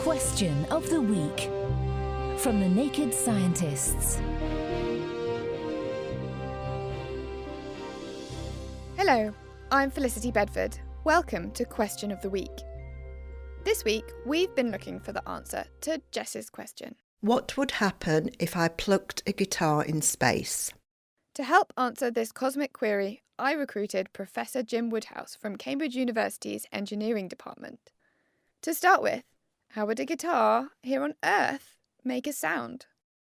Question of the Week from the Naked Scientists. Hello, I'm Felicity Bedford. Welcome to Question of the Week. This week, we've been looking for the answer to Jess's question. What would happen if I plucked a guitar in space? To help answer this cosmic query, I recruited Professor Jim Woodhouse from Cambridge University's Engineering Department. To start with, how would a guitar here on Earth make a sound?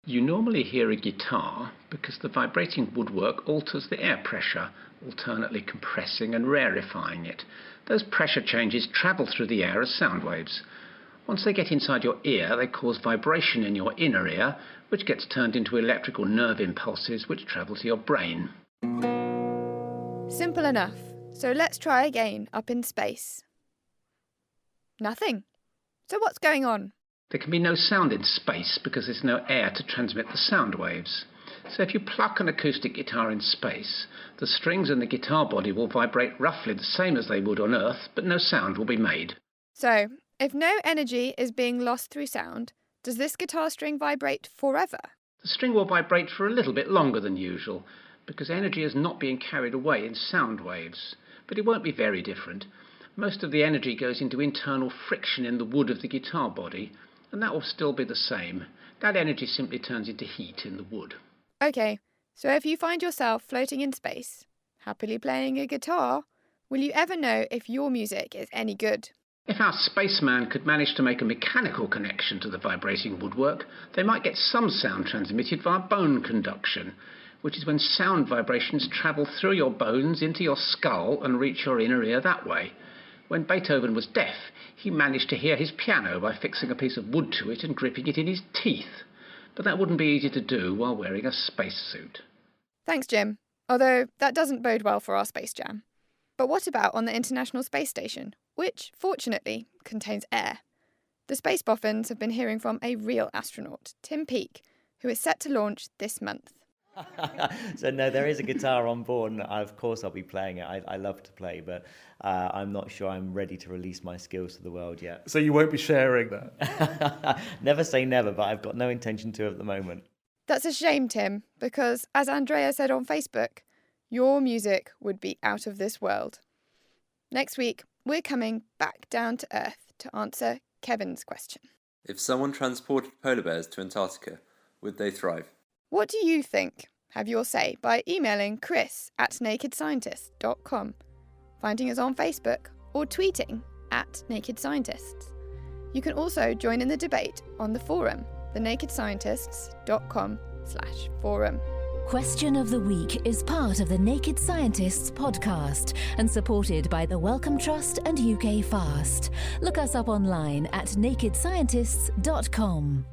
You normally hear a guitar because the vibrating woodwork alters the air pressure, alternately compressing and rarefying it. Those pressure changes travel through the air as sound waves. Once they get inside your ear, they cause vibration in your inner ear, which gets turned into electrical nerve impulses which travel to your brain. Simple enough. So let's try again up in space. Nothing. So what's going on? There can be no sound in space because there's no air to transmit the sound waves. So if you pluck an acoustic guitar in space, the strings and the guitar body will vibrate roughly the same as they would on Earth, but no sound will be made. So, if no energy is being lost through sound, does this guitar string vibrate forever? The string will vibrate for a little bit longer than usual, because energy is not being carried away in sound waves. But it won't be very different. Most of the energy goes into internal friction in the wood of the guitar body, and that will still be the same. That energy simply turns into heat in the wood. Okay, so if you find yourself floating in space, happily playing a guitar, will you ever know if your music is any good? If our spaceman could manage to make a mechanical connection to the vibrating woodwork, they might get some sound transmitted via bone conduction, which is when sound vibrations travel through your bones into your skull and reach your inner ear that way. When Beethoven was deaf, he managed to hear his piano by fixing a piece of wood to it and gripping it in his teeth. But that wouldn't be easy to do while wearing a spacesuit. Thanks, Jim. Although that doesn't bode well for our space jam. But what about on the International Space Station, which, fortunately, contains air? The Space Boffins have been hearing from a real astronaut, Tim Peake, who is set to launch this month. So no, there is a guitar on board, and of course I'll be playing it. I love to play, but I'm not sure I'm ready to release my skills to the world yet. So you won't be sharing that? Never say never, but I've got no intention to at the moment. That's a shame, Tim, because as Andrea said on Facebook, your music would be out of this world. Next week, we're coming back down to Earth to answer Kevin's question. If someone transported polar bears to Antarctica, would they thrive? What do you think? Have your say by emailing chris@nakedscientists.com, finding us on Facebook, or tweeting @nakedscientists. You can also join in the debate on the forum, thenakedscientists.com/forum. Question of the Week is part of the Naked Scientists podcast and supported by the Wellcome Trust and UK Fast. Look us up online at nakedscientists.com.